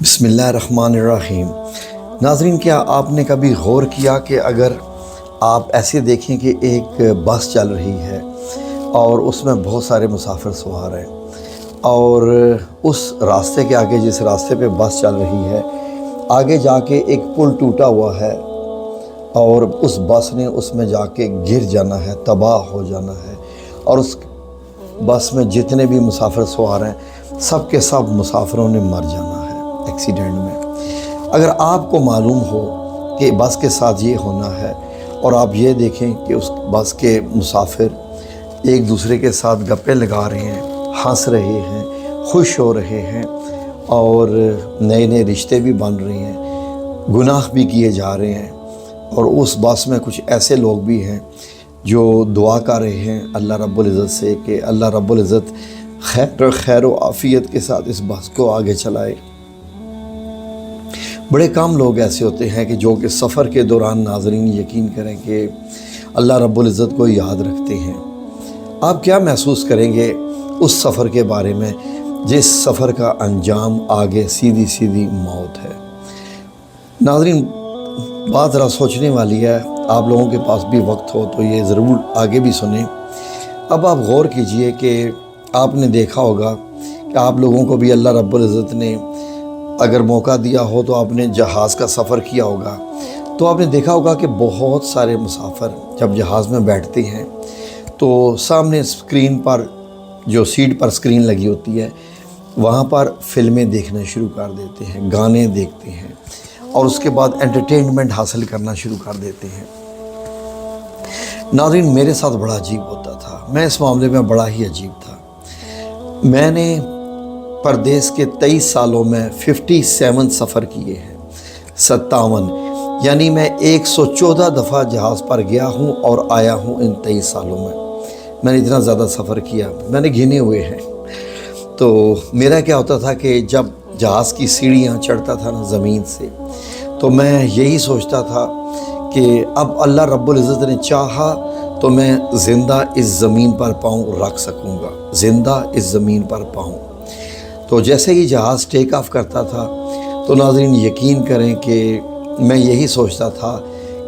بسم اللہ الرحمن الرحیم۔ ناظرین، کیا آپ نے کبھی غور کیا کہ اگر آپ ایسے دیکھیں کہ ایک بس چل رہی ہے اور اس میں بہت سارے مسافر سوار ہیں، اور اس راستے کے آگے، جس راستے پہ بس چل رہی ہے، آگے جا کے ایک پل ٹوٹا ہوا ہے اور اس بس نے اس میں جا کے گر جانا ہے، تباہ ہو جانا ہے، اور اس بس میں جتنے بھی مسافر سوار ہیں سب کے سب مسافروں نے مر جانا ہے ایکسیڈنٹ میں۔ اگر آپ کو معلوم ہو کہ بس کے ساتھ یہ ہونا ہے، اور آپ یہ دیکھیں کہ اس بس کے مسافر ایک دوسرے کے ساتھ گپے لگا رہے ہیں، ہنس رہے ہیں، خوش ہو رہے ہیں، اور نئے نئے رشتے بھی بن رہے ہیں، گناہ بھی کیے جا رہے ہیں، اور اس بس میں کچھ ایسے لوگ بھی ہیں جو دعا کر رہے ہیں اللہ رب العزت سے کہ اللہ رب العزت خیر و عافیت کے ساتھ اس بس کو آگے چلائے۔ بڑے کم لوگ ایسے ہوتے ہیں کہ جو کہ سفر کے دوران، ناظرین یقین کریں، کہ اللہ رب العزت کو یاد رکھتے ہیں۔ آپ کیا محسوس کریں گے اس سفر کے بارے میں جس سفر کا انجام آگے سیدھی سیدھی موت ہے؟ ناظرین، بات ذرا سوچنے والی ہے۔ آپ لوگوں کے پاس بھی وقت ہو تو یہ ضرور آگے بھی سنیں۔ اب آپ غور کیجئے کہ آپ نے دیکھا ہوگا کہ آپ لوگوں کو بھی اللہ رب العزت نے اگر موقع دیا ہو تو آپ نے جہاز کا سفر کیا ہوگا، تو آپ نے دیکھا ہوگا کہ بہت سارے مسافر جب جہاز میں بیٹھتے ہیں تو سامنے اسکرین پر، جو سیٹ پر اسکرین لگی ہوتی ہے، وہاں پر فلمیں دیکھنا شروع کر دیتے ہیں، گانے دیکھتے ہیں، اور اس کے بعد انٹرٹینمنٹ حاصل کرنا شروع کر دیتے ہیں۔ ناظرین، میرے ساتھ بڑا عجیب ہوتا تھا، میں اس معاملے میں بڑا ہی عجیب تھا۔ میں نے پردیس کے 23 سالوں میں 57 سفر کیے ہیں، 57، یعنی میں 114 دفعہ جہاز پر گیا ہوں اور آیا ہوں ان 23 سالوں میں نے اتنا زیادہ سفر کیا، میں نے گنے ہوئے ہیں۔ تو میرا کیا ہوتا تھا کہ جب جہاز کی سیڑھیاں چڑھتا تھا نا زمین سے، تو میں یہی سوچتا تھا کہ اب اللہ رب العزت نے چاہا تو میں زندہ اس زمین پر پاؤں رکھ سکوں گا، زندہ اس زمین پر پاؤں۔ تو جیسے ہی جہاز ٹیک آف کرتا تھا تو ناظرین یقین کریں کہ میں یہی سوچتا تھا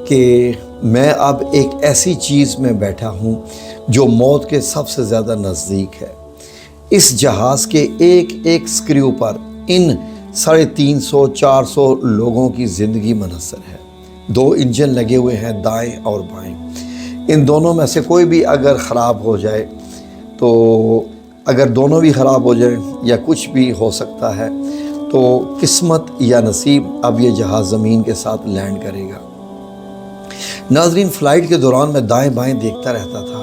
کہ میں اب ایک ایسی چیز میں بیٹھا ہوں جو موت کے سب سے زیادہ نزدیک ہے۔ اس جہاز کے ایک ایک سکریو پر ان 350 400 لوگوں کی زندگی منحصر ہے۔ 2 انجن لگے ہوئے ہیں، دائیں اور بائیں۔ ان دونوں میں سے کوئی بھی اگر خراب ہو جائے، تو اگر دونوں بھی خراب ہو جائیں یا کچھ بھی ہو سکتا ہے، تو قسمت یا نصیب اب یہ جہاز زمین کے ساتھ لینڈ کرے گا۔ ناظرین، فلائٹ کے دوران میں دائیں بائیں دیکھتا رہتا تھا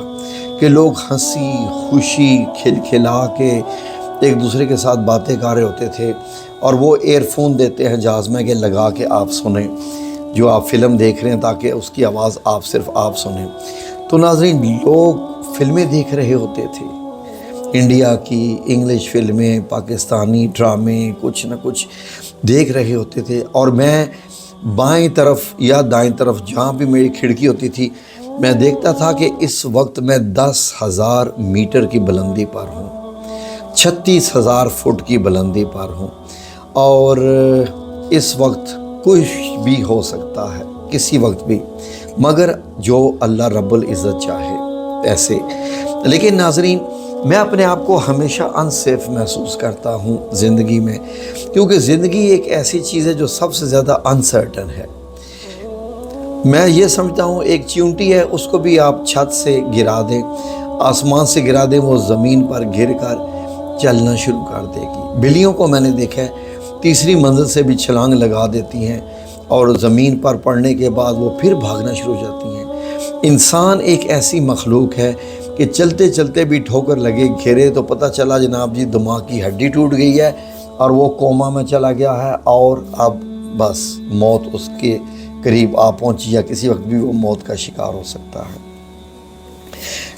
کہ لوگ ہنسی خوشی کھلکھلا کے ایک دوسرے کے ساتھ باتیں کر رہے ہوتے تھے، اور وہ ایئر فون دیتے ہیں جہاز میں کہ لگا کے آپ سنیں جو آپ فلم دیکھ رہے ہیں، تاکہ اس کی آواز صرف آپ سنیں۔ تو ناظرین، لوگ فلمیں دیکھ رہے ہوتے تھے، انڈیا کی انگلش فلمیں، پاکستانی ڈرامے، کچھ نہ کچھ دیکھ رہے ہوتے تھے، اور میں بائیں طرف یا دائیں طرف جہاں بھی میری کھڑکی ہوتی تھی، میں دیکھتا تھا کہ اس وقت میں 10,000 میٹر کی بلندی پر ہوں، 36,000 فٹ کی بلندی پر ہوں، اور اس وقت کچھ بھی ہو سکتا ہے، کسی وقت بھی، مگر جو اللہ رب العزت چاہے ایسے۔ لیکن ناظرین، میں اپنے آپ کو ہمیشہ انسیف محسوس کرتا ہوں زندگی میں، کیونکہ زندگی ایک ایسی چیز ہے جو سب سے زیادہ انسرٹن ہے۔ میں یہ سمجھتا ہوں ایک چیونٹی ہے، اس کو بھی آپ چھت سے گرا دیں، آسمان سے گرا دیں، وہ زمین پر گر کر چلنا شروع کر دے گی۔ بلیوں کو میں نے دیکھا ہے، تیسری منزل سے بھی چھلانگ لگا دیتی ہیں، اور زمین پر پڑنے کے بعد وہ پھر بھاگنا شروع ہو جاتی ہیں۔ انسان ایک ایسی مخلوق ہے کہ چلتے چلتے بھی ٹھوکر لگے، گھرے تو پتہ چلا جناب جی دماغ کی ہڈی ٹوٹ گئی ہے اور وہ کوما میں چلا گیا ہے، اور اب بس موت اس کے قریب آ پہنچی، یا کسی وقت بھی وہ موت کا شکار ہو سکتا ہے۔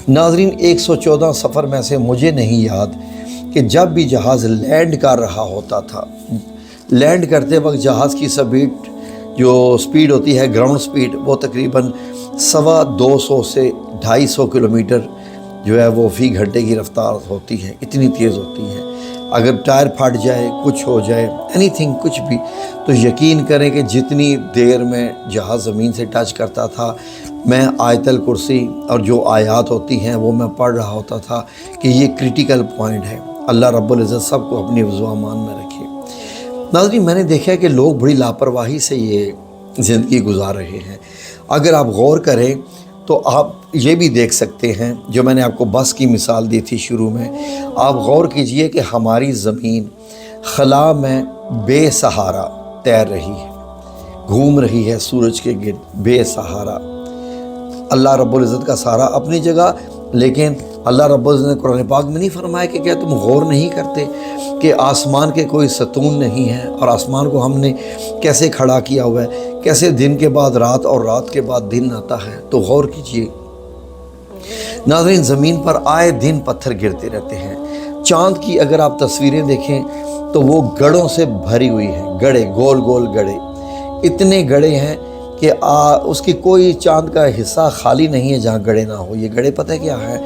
ناظرین، 114 سفر میں سے مجھے نہیں یاد کہ جب بھی جہاز لینڈ کر رہا ہوتا تھا، لینڈ کرتے وقت جہاز کی سپیڈ ہوتی ہے، گراؤنڈ سپیڈ، وہ تقریباً 250 سے 250 کلومیٹر جو ہے وہ فی گھنٹے کی رفتار ہوتی ہے، اتنی تیز ہوتی ہے۔ اگر ٹائر پھٹ جائے، کچھ ہو جائے، اینی تھنگ، کچھ بھی، تو یقین کریں کہ جتنی دیر میں جہاز زمین سے ٹچ کرتا تھا، میں آیت الکرسی اور جو آیات ہوتی ہیں وہ میں پڑھ رہا ہوتا تھا کہ یہ کرٹیکل پوائنٹ ہے۔ اللہ رب العزت سب کو اپنی حفظ و امان میں رکھے۔ ناظرین، میں نے دیکھا کہ لوگ بڑی لاپرواہی سے یہ زندگی گزار رہے ہیں۔ اگر آپ غور کریں تو آپ یہ بھی دیکھ سکتے ہیں، جو میں نے آپ کو بس کی مثال دی تھی شروع میں، آپ غور کیجئے کہ ہماری زمین خلا میں بے سہارا تیر رہی ہے، گھوم رہی ہے سورج کے گرد بے سہارا۔ اللہ رب العزت کا سہارا اپنی جگہ، لیکن اللہ رب العزت نے قرآن پاک میں نہیں فرمایا کہ کیا تم غور نہیں کرتے کہ آسمان کے کوئی ستون نہیں ہے، اور آسمان کو ہم نے کیسے کھڑا کیا ہوا ہے، کیسے دن کے بعد رات اور رات کے بعد دن آتا ہے۔ تو غور کیجئے ناظرین، زمین پر آئے دن پتھر گرتے رہتے ہیں۔ چاند کی اگر آپ تصویریں دیکھیں تو وہ گڑھوں سے بھری ہوئی ہیں، گڑھے، گول گول گڑھے، اتنے گڑھے ہیں کہ اس کی کوئی چاند کا حصہ خالی نہیں ہے جہاں گڑھے نہ ہو۔ یہ گڑھے پتہ کیا ہے؟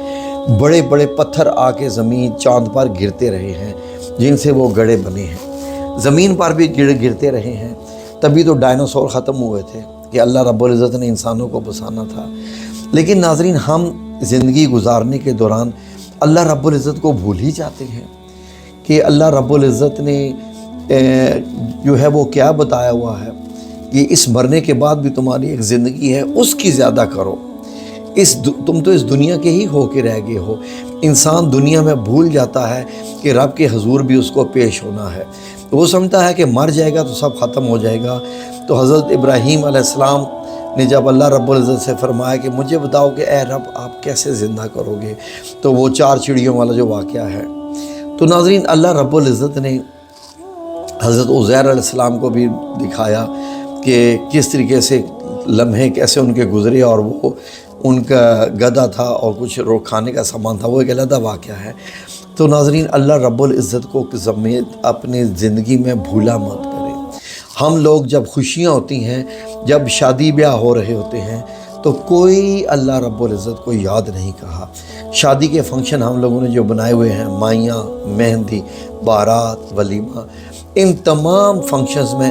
بڑے بڑے پتھر آ کے زمین چاند پر گرتے رہے ہیں، جن سے وہ گڑھے بنے ہیں۔ زمین پر بھی گرتے رہے ہیں، تبھی تو ڈائناسور ختم ہوئے تھے کہ اللہ رب العزت نے انسانوں کو بسانا تھا۔ لیکن ناظرین، ہم زندگی گزارنے کے دوران اللہ رب العزت کو بھول ہی جاتے ہیں کہ اللہ رب العزت نے جو ہے وہ کیا بتایا ہوا ہے کہ اس مرنے کے بعد بھی تمہاری ایک زندگی ہے، اس کی زیادہ کرو۔ تم تو اس دنیا کے ہی ہو کے رہ گئے ہو۔ انسان دنیا میں بھول جاتا ہے کہ رب کے حضور بھی اس کو پیش ہونا ہے۔ وہ سمجھتا ہے کہ مر جائے گا تو سب ختم ہو جائے گا۔ تو حضرت ابراہیم علیہ السلام نے جب اللہ رب العزت سے فرمایا کہ مجھے بتاؤ کہ اے رب آپ کیسے زندہ کرو گے، تو وہ 4 چڑیوں والا جو واقعہ ہے، تو ناظرین اللہ رب العزت نے حضرت عزیر علیہ السلام کو بھی دکھایا کہ کس طریقے سے لمحے کیسے ان کے گزرے، اور وہ ان کا گدھا تھا اور کچھ کھانے کا سامان تھا، وہ ایک علیحدہ واقعہ ہے۔ تو ناظرین اللہ رب العزت کو اپنی زندگی میں بھولا مت کریں۔ ہم لوگ جب خوشیاں ہوتی ہیں، جب شادی بیاہ ہو رہے ہوتے ہیں، تو کوئی اللہ رب العزت کو یاد نہیں کہا۔ شادی کے فنکشن ہم لوگوں نے جو بنائے ہوئے ہیں، مائیاں، مہندی، بارات، ولیمہ، ان تمام فنکشنز میں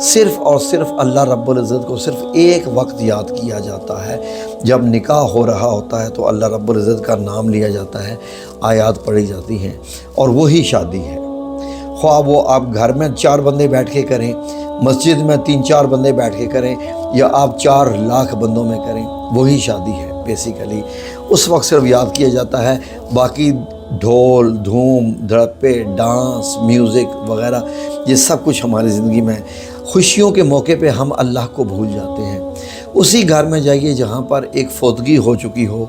صرف اور صرف اللہ رب العزت کو صرف ایک وقت یاد کیا جاتا ہے، جب نکاح ہو رہا ہوتا ہے تو اللہ رب العزت کا نام لیا جاتا ہے، آیات پڑھی جاتی ہیں، اور وہی شادی ہے۔ خواہ وہ آپ گھر میں 4 بندے بیٹھ کے کریں، مسجد میں 3-4 بندے بیٹھ کے کریں، یا آپ 4 لاکھ بندوں میں کریں، وہی شادی ہے بیسیکلی۔ اس وقت صرف یاد کیا جاتا ہے، باقی ڈھول، دھوم، دھڑپے، ڈانس، میوزک وغیرہ یہ سب کچھ ہماری زندگی میں خوشیوں کے موقع پہ ہم اللہ کو بھول جاتے ہیں۔ اسی گھر میں جائیے جہاں پر ایک فوتگی ہو چکی ہو،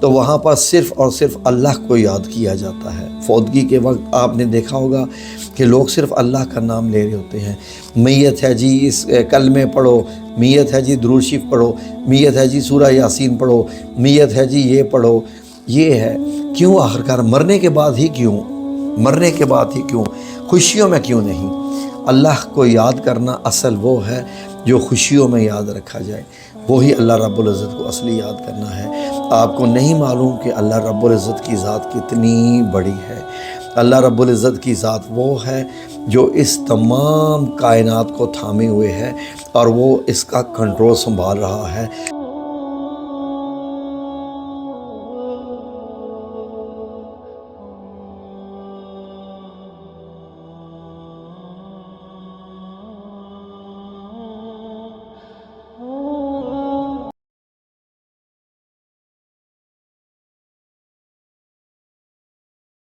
تو وہاں پر صرف اور صرف اللہ کو یاد کیا جاتا ہے۔ فوتگی کے وقت آپ نے دیکھا ہوگا کہ لوگ صرف اللہ کا نام لے رہے ہوتے ہیں۔ میت ہے جی اس کلمے پڑھو، میت ہے جی درود شریف پڑھو، میت ہے جی سورہ یاسین پڑھو، میت ہے جی یہ پڑھو۔ یہ ہے کیوں؟ آخرکار مرنے کے بعد ہی کیوں؟ مرنے کے بعد ہی کیوں؟ خوشیوں میں کیوں نہیں؟ اللہ کو یاد کرنا اصل وہ ہے جو خوشیوں میں یاد رکھا جائے، وہی اللہ رب العزت کو اصلی یاد کرنا ہے۔ آپ کو نہیں معلوم کہ اللہ رب العزت کی ذات کتنی بڑی ہے۔ اللہ رب العزت کی ذات وہ ہے جو اس تمام کائنات کو تھامے ہوئے ہے، اور وہ اس کا کنٹرول سنبھال رہا ہے۔